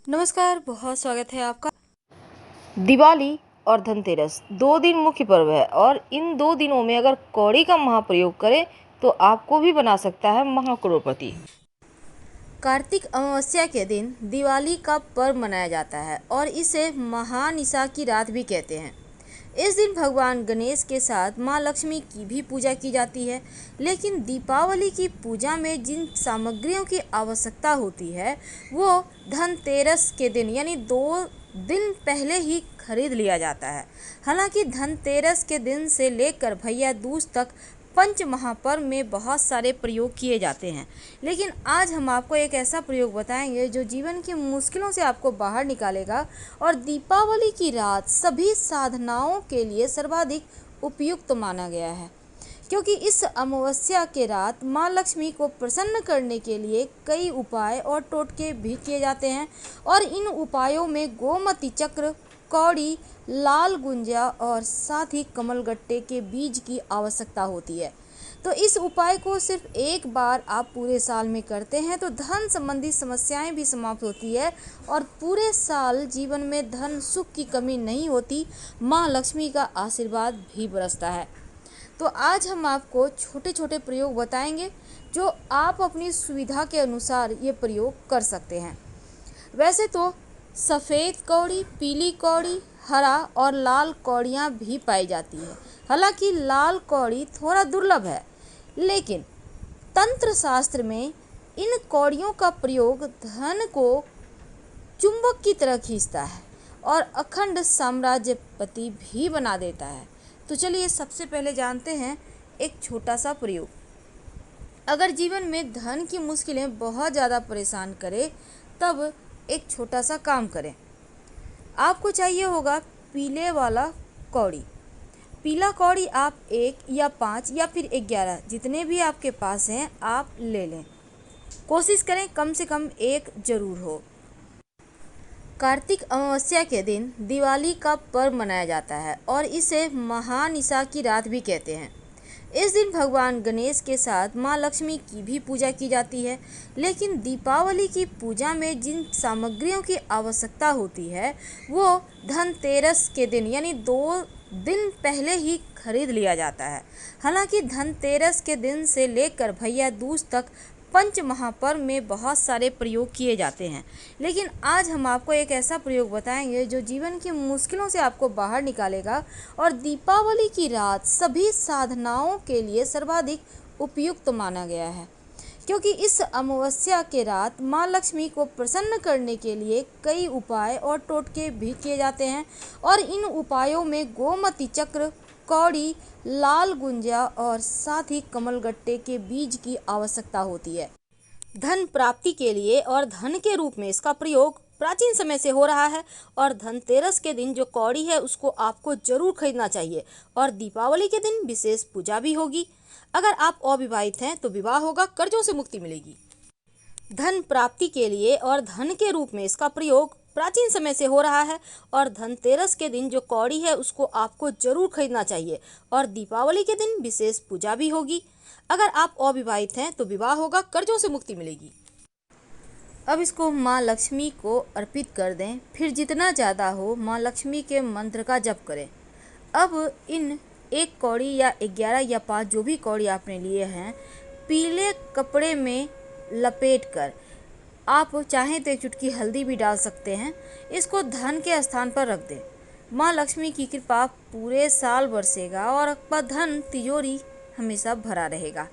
नमस्कार, बहुत स्वागत है आपका। दिवाली और धनतेरस 2 दिन मुख्य पर्व है और इन 2 दिनों में अगर कौड़ी का महाप्रयोग करें तो आपको भी बना सकता है महाकरोड़पति। कार्तिक अमावस्या के दिन दिवाली का पर्व मनाया जाता है और इसे महानिसा की रात भी कहते हैं। इस दिन भगवान गणेश के साथ माँ लक्ष्मी की भी पूजा की जाती है। लेकिन दीपावली की पूजा में जिन सामग्रियों की आवश्यकता होती है वो धनतेरस के दिन यानी 2 दिन पहले ही खरीद लिया जाता है। हालांकि धनतेरस के दिन से लेकर भैया दूज तक पंच महापर्व में बहुत सारे प्रयोग किए जाते हैं, लेकिन आज हम आपको एक ऐसा प्रयोग बताएंगे जो जीवन की मुश्किलों से आपको बाहर निकालेगा और दीपावली की रात सभी साधनाओं के लिए सर्वाधिक उपयुक्त माना गया है, क्योंकि इस अमावस्या के रात माँ लक्ष्मी को प्रसन्न करने के लिए कई उपाय और टोटके भी किए जाते हैं और इन उपायों में गोमती चक्र, कौड़ी, लाल गुंजा और साथ ही कमलगट्टे के बीज की आवश्यकता होती है। तो इस उपाय को सिर्फ एक बार आप पूरे साल में करते हैं तो धन संबंधी समस्याएं भी समाप्त होती है और पूरे साल जीवन में धन सुख की कमी नहीं होती, माँ लक्ष्मी का आशीर्वाद भी बरसता है। तो आज हम आपको छोटे छोटे प्रयोग बताएंगे जो आप अपनी सुविधा के अनुसार ये प्रयोग कर सकते हैं। वैसे तो सफ़ेद कौड़ी, पीली कौड़ी, हरा और लाल कौड़ियाँ भी पाई जाती है। हालांकि लाल कौड़ी थोड़ा दुर्लभ है, लेकिन तंत्र शास्त्र में इन कौड़ियों का प्रयोग धन को चुंबक की तरह खींचता है और अखंड साम्राज्यपति भी बना देता है। तो चलिए सबसे पहले जानते हैं एक छोटा सा प्रयोग। अगर जीवन में धन की मुश्किलें बहुत ज़्यादा परेशान करें तब एक छोटा सा काम करें। आपको चाहिए होगा पीले वाला कौड़ी। पीला कौड़ी आप 1 या 5 या फिर 11 जितने भी आपके पास हैं आप ले लें। कोशिश करें कम से कम एक जरूर हो। कार्तिक अमावस्या के दिन दिवाली का पर्व मनाया जाता है और इसे महानिसा की रात भी कहते हैं। इस दिन भगवान गणेश के साथ माँ लक्ष्मी की भी पूजा की जाती है। लेकिन दीपावली की पूजा में जिन सामग्रियों की आवश्यकता होती है वो धनतेरस के दिन यानी 2 दिन पहले ही खरीद लिया जाता है। हालांकि धनतेरस के दिन से लेकर भैया दूज तक पंच महापर्व में बहुत सारे प्रयोग किए जाते हैं, लेकिन आज हम आपको एक ऐसा प्रयोग बताएंगे जो जीवन की मुश्किलों से आपको बाहर निकालेगा और दीपावली की रात सभी साधनाओं के लिए सर्वाधिक उपयुक्त माना गया है, क्योंकि इस अमावस्या के रात माँ लक्ष्मी को प्रसन्न करने के लिए कई उपाय और टोटके भी किए जाते हैं और इन उपायों में गोमती चक्र, कौड़ी, लाल गुंजा और साथ ही कमलगट्टे के बीज की आवश्यकता होती है। धन प्राप्ति के लिए और धन के रूप में इसका प्रयोग प्राचीन समय से हो रहा है और धनतेरस के दिन जो कौड़ी है उसको आपको जरूर खरीदना चाहिए और दीपावली के दिन विशेष पूजा भी होगी। अगर आप अविवाहित हैं तो विवाह होगा, कर्जों से मुक्ति मिलेगी। धन प्राप्ति के लिए और धन के रूप में इसका प्रयोग प्राचीन समय से हो रहा है और धनतेरस के दिन जो कौड़ी है उसको आपको जरूर खरीदना चाहिए और दीपावली के दिन विशेष पूजा भी होगी। अगर आप अविवाहित हैं तो विवाह होगा, कर्जों से मुक्ति मिलेगी। अब इसको माँ लक्ष्मी को अर्पित कर दें, फिर जितना ज़्यादा हो माँ लक्ष्मी के मंत्र का जप करें। अब इन 1 कौड़ी या 11 या 5 जो भी कौड़ी आपने लिए हैं पीले कपड़े में लपेट कर, आप चाहें तो एक चुटकी हल्दी भी डाल सकते हैं, इसको धन के स्थान पर रख दें। माँ लक्ष्मी की कृपा पूरे साल बरसेगा और आपका धन तिजोरी हमेशा भरा रहेगा।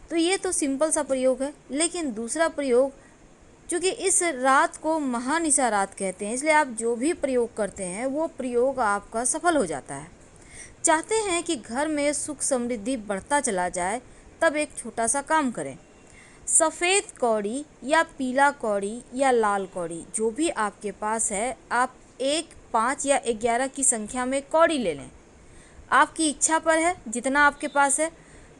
तो ये तो सिंपल सा प्रयोग है, लेकिन दूसरा प्रयोग, क्योंकि इस रात को महानिसा रात कहते हैं इसलिए आप जो भी प्रयोग करते हैं वो प्रयोग आपका सफल हो जाता है। चाहते हैं कि घर में सुख समृद्धि बढ़ता चला जाए तब एक छोटा सा काम करें। सफ़ेद कौड़ी या पीला कौड़ी या लाल कौड़ी जो भी आपके पास है आप 1, 5 या 11 की संख्या में कौड़ी ले लें। आपकी इच्छा पर है जितना आपके पास है।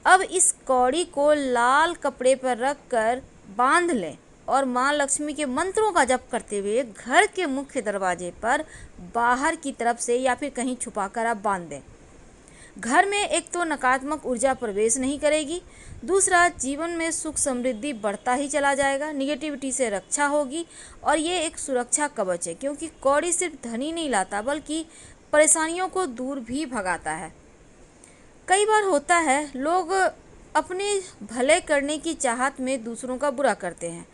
अब इस कौड़ी को लाल कपड़े पर रख कर बांध लें और माँ लक्ष्मी के मंत्रों का जप करते हुए घर के मुख्य दरवाजे पर बाहर की तरफ से या फिर कहीं छुपाकर आप बांध दें। घर में एक तो नकारात्मक ऊर्जा प्रवेश नहीं करेगी, दूसरा जीवन में सुख समृद्धि बढ़ता ही चला जाएगा, निगेटिविटी से रक्षा होगी और ये एक सुरक्षा कवच है, क्योंकि कौड़ी सिर्फ धन ही नहीं लाता बल्कि परेशानियों को दूर भी भगाता है। कई बार होता है लोग अपने भले करने की चाहत में दूसरों का बुरा करते हैं,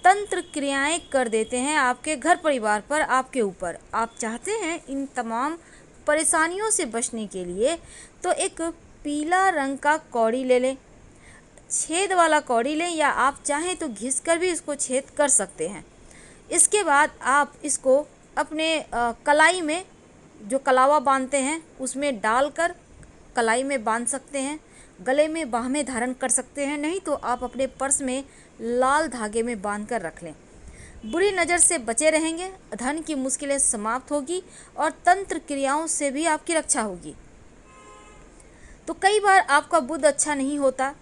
तंत्र क्रियाएं कर देते हैं आपके घर परिवार पर, आपके ऊपर। आप चाहते हैं इन तमाम परेशानियों से बचने के लिए तो एक पीला रंग का कौड़ी ले लें, छेद वाला कौड़ी लें, या आप चाहें तो घिस कर भी इसको छेद कर सकते हैं। इसके बाद आप इसको अपने कलाई में, जो कलावा बांधते हैं उसमें डालकर कलाई में बांध सकते हैं, गले में बाह में धारण कर सकते हैं, नहीं तो आप अपने पर्स में लाल धागे में बांध कर रख लें। बुरी नज़र से बचे रहेंगे, धन की मुश्किलें समाप्त होगी और तंत्र क्रियाओं से भी आपकी रक्षा होगी। तो कई बार आपका बुद्ध अच्छा नहीं होता,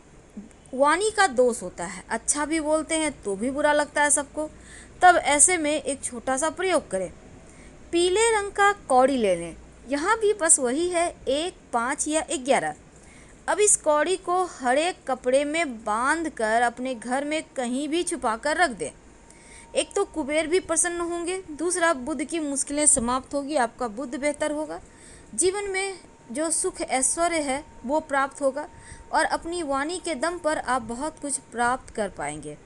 वाणी का दोष होता है, अच्छा भी बोलते हैं तो भी बुरा लगता है सबको। तब ऐसे में एक छोटा सा प्रयोग करें, पीले रंग का कौड़ी ले लें। यहाँ भी बस वही है 1, 5 या 11। अब इस कौड़ी को हरे कपड़े में बांध कर अपने घर में कहीं भी छुपा कर रख दें। एक तो कुबेर भी प्रसन्न होंगे, दूसरा बुद्ध की मुश्किलें समाप्त होगी, आपका बुद्ध बेहतर होगा, जीवन में जो सुख ऐश्वर्य है वो प्राप्त होगा और अपनी वाणी के दम पर आप बहुत कुछ प्राप्त कर पाएंगे।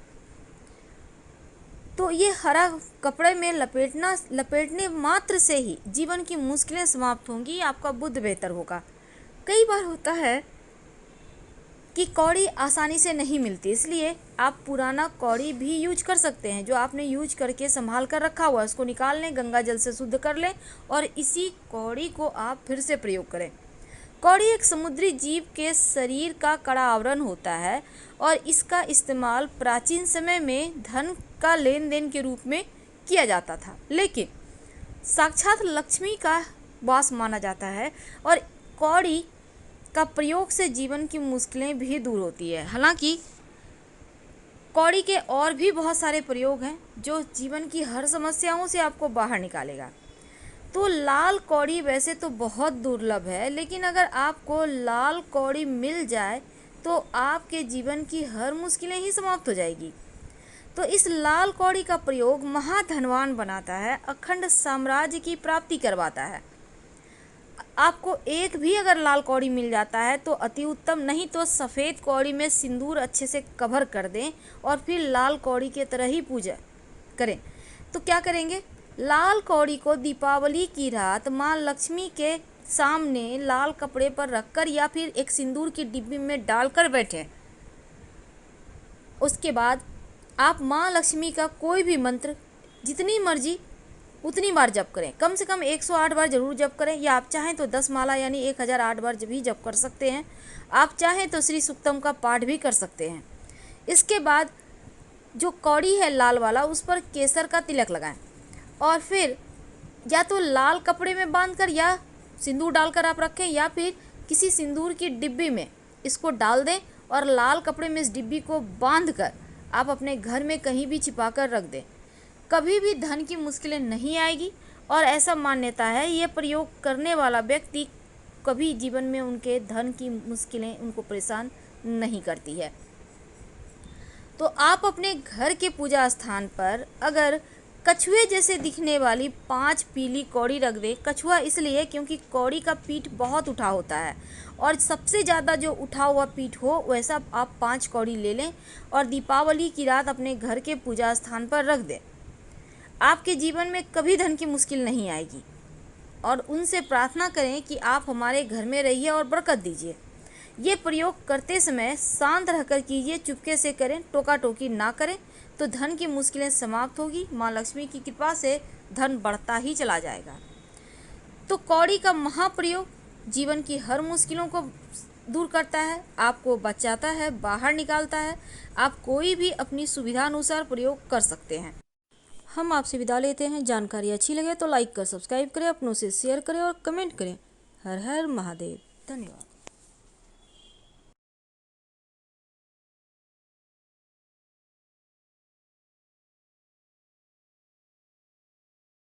तो ये हरा कपड़े में लपेटने मात्र से ही जीवन की मुश्किलें समाप्त होंगी, आपका बुद्ध बेहतर होगा। कई बार होता है कि कौड़ी आसानी से नहीं मिलती, इसलिए आप पुराना कौड़ी भी यूज कर सकते हैं, जो आपने यूज करके संभाल कर रखा हुआ है उसको निकाल लें, गंगा जल से शुद्ध कर लें और इसी कौड़ी को आप फिर से प्रयोग करें। कौड़ी एक समुद्री जीव के शरीर का कड़ा आवरण होता है और इसका इस्तेमाल प्राचीन समय में धन का लेन देन के रूप में किया जाता था, लेकिन साक्षात लक्ष्मी का वास माना जाता है और कौड़ी का प्रयोग से जीवन की मुश्किलें भी दूर होती है। हालांकि कौड़ी के और भी बहुत सारे प्रयोग हैं जो जीवन की हर समस्याओं से आपको बाहर निकालेगा। तो लाल कौड़ी वैसे तो बहुत दुर्लभ है, लेकिन अगर आपको लाल कौड़ी मिल जाए तो आपके जीवन की हर मुश्किलें ही समाप्त हो जाएगी। तो इस लाल कौड़ी का प्रयोग महाधनवान बनाता है, अखंड साम्राज्य की प्राप्ति करवाता है। आपको एक भी अगर लाल कौड़ी मिल जाता है तो अति उत्तम, नहीं तो सफ़ेद कौड़ी में सिंदूर अच्छे से कवर कर दें और फिर लाल कौड़ी के तरह ही पूजा करें। तो क्या करेंगे, लाल कौड़ी को दीपावली की रात माँ लक्ष्मी के सामने लाल कपड़े पर रखकर या फिर एक सिंदूर की डिब्बी में डालकर बैठें। उसके बाद आप माँ लक्ष्मी का कोई भी मंत्र जितनी मर्जी उतनी बार जप करें, कम से कम 108 बार जरूर जप करें, या आप चाहें तो 10 माला यानी 1008 बार भी जप कर सकते हैं। आप चाहें तो श्री सूक्तम का पाठ भी कर सकते हैं। इसके बाद जो कौड़ी है लाल वाला, उस पर केसर का तिलक लगाएं और फिर या तो लाल कपड़े में बांधकर या सिंदूर डालकर आप रखें, या फिर किसी सिंदूर की डिब्बी में इसको डाल दें और लाल कपड़े में इस डिब्बी को बांधकर आप अपने घर में कहीं भी छिपा कर रख दें। कभी भी धन की मुश्किलें नहीं आएगी और ऐसा मान्यता है ये प्रयोग करने वाला व्यक्ति कभी जीवन में उनके धन की मुश्किलें उनको परेशान नहीं करती है। तो आप अपने घर के पूजा स्थान पर अगर कछुए जैसे दिखने वाली 5 पीली कौड़ी रख दें। कछुआ इसलिए क्योंकि कौड़ी का पीठ बहुत उठा होता है और सबसे ज़्यादा जो उठा हुआ पीठ हो वैसा आप 5 कौड़ी ले लें और दीपावली की रात अपने घर के पूजा स्थान पर रख दें। आपके जीवन में कभी धन की मुश्किल नहीं आएगी और उनसे प्रार्थना करें कि आप हमारे घर में रहिए और बरकत दीजिए। ये प्रयोग करते समय शांत रहकर कीजिए, चुपके से करें, टोका टोकी ना करें, तो धन की मुश्किलें समाप्त होगी। माँ लक्ष्मी की कृपा से धन बढ़ता ही चला जाएगा। तो कौड़ी का महाप्रयोग जीवन की हर मुश्किलों को दूर करता है, आपको बचाता है, बाहर निकालता है। आप कोई भी अपनी सुविधा अनुसार प्रयोग कर सकते हैं। हम आपसे विदा लेते हैं। जानकारी अच्छी लगे तो लाइक कर सब्सक्राइब करें, अपनों से शेयर करें और कमेंट करें। हर हर महादेव। धन्यवाद।